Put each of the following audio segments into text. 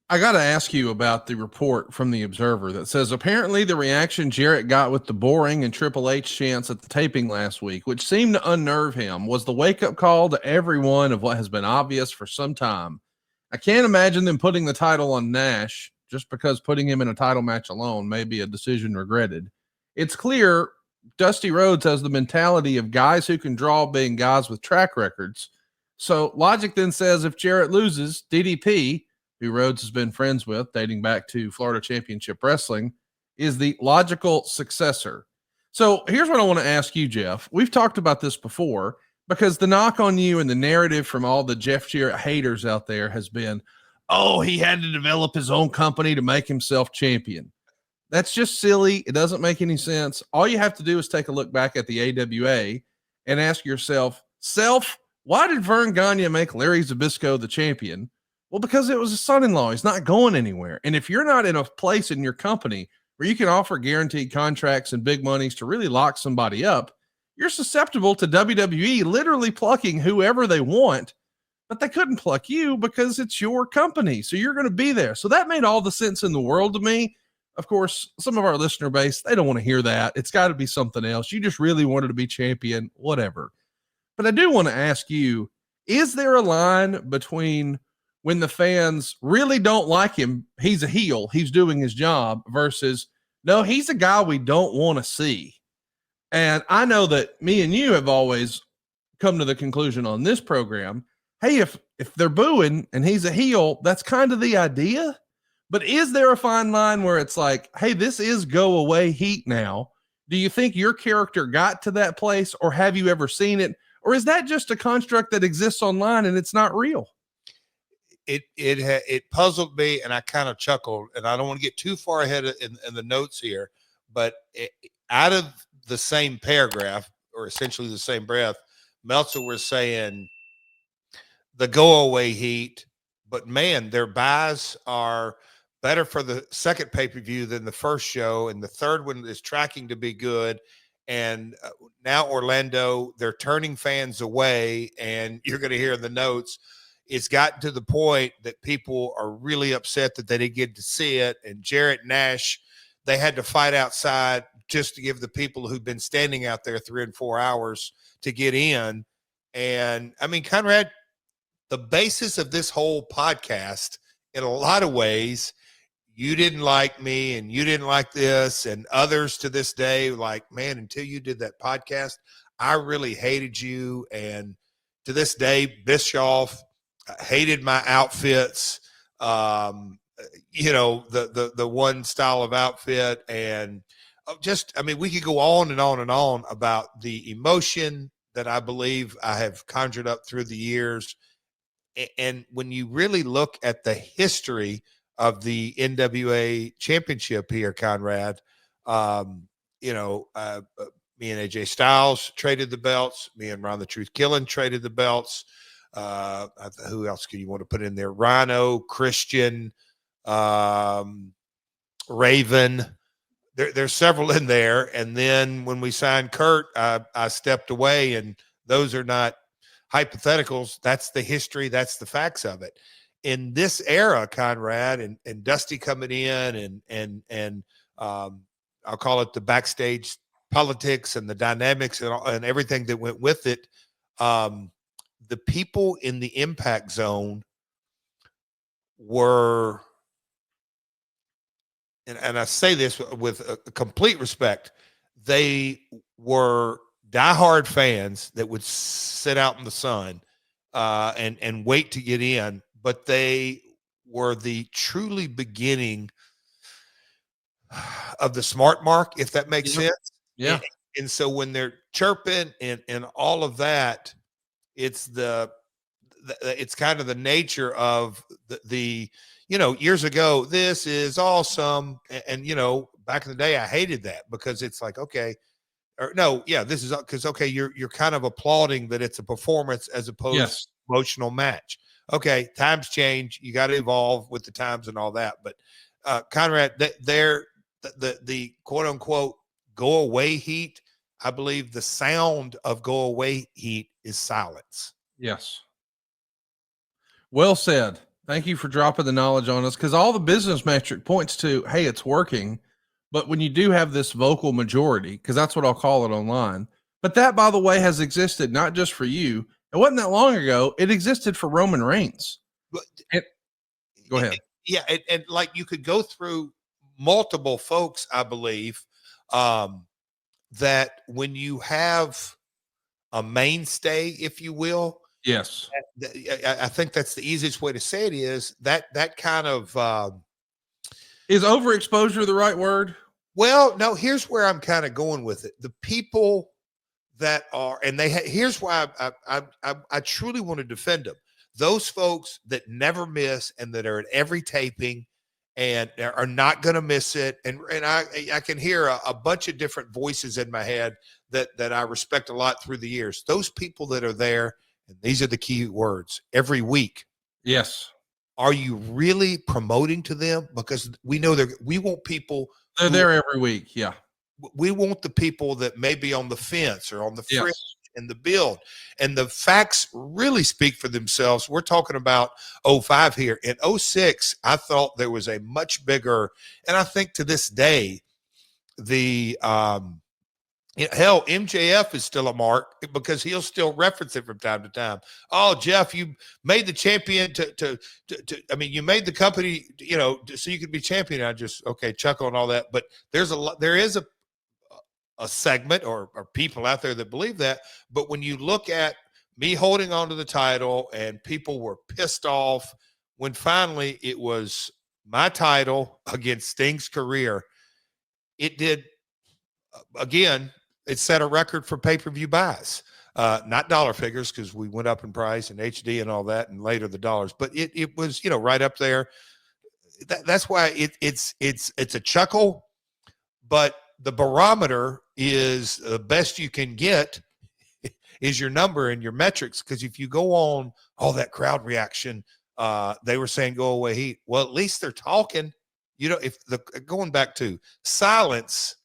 I got to ask you about the report from the Observer that says apparently the reaction Jarrett got with the boring and Triple H chants at the taping last week, which seemed to unnerve him, was the wake up call to everyone of what has been obvious for some time. I can't imagine them putting the title on Nash just because putting him in a title match alone may be a decision regretted. It's clear Dusty Rhodes has the mentality of guys who can draw being guys with track records. So logic then says if Jarrett loses, DDP, who Rhodes has been friends with dating back to Florida Championship Wrestling, is the logical successor. So here's what I want to ask you, Jeff. We've talked about this before because the knock on you and the narrative from all the Jeff Jarrett haters out there has been, oh, he had to develop his own company to make himself champion. That's just silly. It doesn't make any sense. All you have to do is take a look back at the AWA and ask yourself, why did Vern Gagne make Larry Zbyszko the champion? Well, because it was his son-in-law. He's not going anywhere. And if you're not in a place in your company where you can offer guaranteed contracts and big monies to really lock somebody up, you're susceptible to WWE literally plucking whoever they want, but they couldn't pluck you because it's your company. So you're going to be there. So that made all the sense in the world to me. Of course, some of our listener base, they don't want to hear that. It's got to be something else. You just really wanted to be champion, whatever. But I do want to ask you, is there a line between when the fans really don't like him, he's a heel, he's doing his job, versus, no, he's a guy we don't want to see? And I know that me and you have always come to the conclusion on this program, hey, if they're booing and he's a heel, that's kind of the idea. But is there a fine line where it's like, hey, this is go away heat now? Do you think your character got to that place, or have you ever seen it? Or is that just a construct that exists online and it's not real? It puzzled me, and I kind of chuckled, and I don't want to get too far ahead in the notes here, but out of the same paragraph, or essentially the same breath, Meltzer was saying the go away heat, but man, their buys are better for the second pay-per-view than the first show, and the third one is tracking to be good. And now Orlando, they're turning fans away, and you're going to hear in the notes, it's gotten to the point that people are really upset that they didn't get to see it. And Jarrett Nash, they had to fight outside just to give the people who've been standing out there 3 and 4 hours to get in. And I mean, Conrad, the basis of this whole podcast, in a lot of ways, you didn't like me and you didn't like this, and others to this day, like, man, until you did that podcast, I really hated you. And to this day, Bischoff hated my outfits, you know, the one style of outfit. And just, I mean, we could go on and on and on about the emotion that I believe I have conjured up through the years. And when you really look at the history of the NWA championship here, Conrad, you know, me and AJ Styles traded the belts. Me and Ron the Truth Killing traded the belts. Who else can you want to put in there? Rhino, Christian, Raven. There's several in there. And then when we signed Kurt, I stepped away, and those are not hypotheticals. That's the history. That's the facts of it. In this era, Conrad, and Dusty coming in, and I'll call it the backstage politics and the dynamics and everything that went with it. The people in the Impact Zone were, and I say this with a complete respect, they were diehard fans that would sit out in the sun and wait to get in, but they were the truly beginning of the smart mark, if that makes sense. Yeah. And so when they're chirping and all of that, it's it's kind of the nature of the you know, years ago, this is awesome. And, you know, back in the day, I hated that because it's like, okay, or no, yeah, this is because, okay, you're kind of applauding that it's a performance as opposed to emotional match. Okay, times change. You got to evolve with the times and all that. But Conrad, the quote unquote go away heat, I believe the sound of go away heat is silence. Yes. Well said. Thank you for dropping the knowledge on us, because all the business metric points to, hey, it's working. But when you do have this vocal majority, because that's what I'll call it online, but that, by the way, has existed not just for you. It wasn't that long ago. It existed for Roman Reigns. But Go ahead. Yeah, and like you could go through multiple folks, I believe, that when you have a mainstay, if you will, Yes. I think that's the easiest way to say it is that kind of Is overexposure the right word? well, no, here's where I'm kind of going with it. The people that are, and here's why I truly want to defend them. Those folks that never miss and that are at every taping and are not going to miss it. And I can hear a bunch of different voices in my head that I respect a lot through the years. Those people that are there, and these are the key words, every week. Yes. Are you really promoting to them? Because we know we want people. They're there every week. Yeah. We want the people that may be on the fence or on the fringe in the build. And the facts really speak for themselves. We're talking about 05 here. In 06, I thought there was a much bigger, and I think to this day, the hell, MJF is still a mark because he'll still reference it from time to time. Oh, Jeff, you made the champion I mean, you made the company, so you could be champion. I just, okay, chuckle and all that. But there is a segment or people out there that believe that. But when you look at me holding on to the title and people were pissed off when finally it was my title against Sting's career, it did, again, it set a record for pay-per-view buys. Not dollar figures, because we went up in price and HD and all that, and later the dollars. But it was, right up there. That's why it's a chuckle, but the barometer is the best you can get is your number and your metrics. Because if you go on all that crowd reaction, they were saying go away heat. Well, at least they're talking. If going back to silence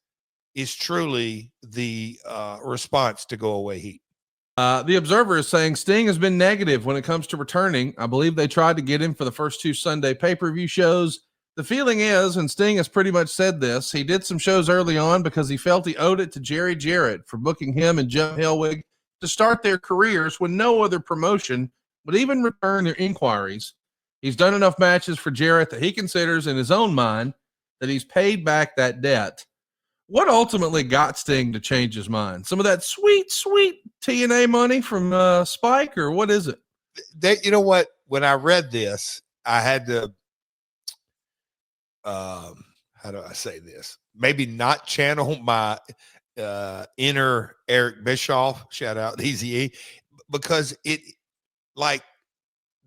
is truly the response to go away heat. The Observer is saying Sting has been negative when it comes to returning. I believe they tried to get him for the first 2 Sunday pay-per-view shows. The feeling is, and Sting has pretty much said this, he did some shows early on because he felt he owed it to Jarrett for booking him and Jim Hellwig to start their careers when no other promotion would even return their inquiries. He's done enough matches for Jarrett that he considers in his own mind that he's paid back that debt. What ultimately got Sting to change his mind? Some of that sweet TNA money from Spike, or what is it? You know what? When I read this, I had to, how do I say this? Maybe not channel my inner Eric Bischoff, shout out Easy E, because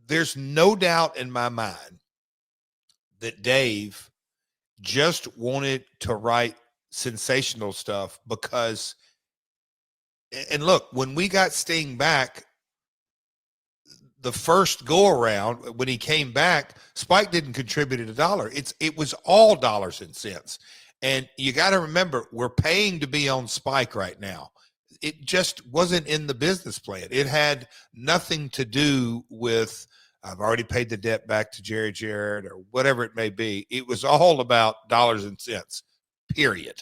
there's no doubt in my mind that Dave just wanted to write sensational stuff because, and look, when we got Sting back, the first go around when he came back, Spike didn't contribute $1. It was all dollars and cents. And you got to remember, we're paying to be on Spike right now. It just wasn't in the business plan. It had nothing to do with, I've already paid the debt back to Jarrett or whatever it may be. It was all about dollars and cents, period.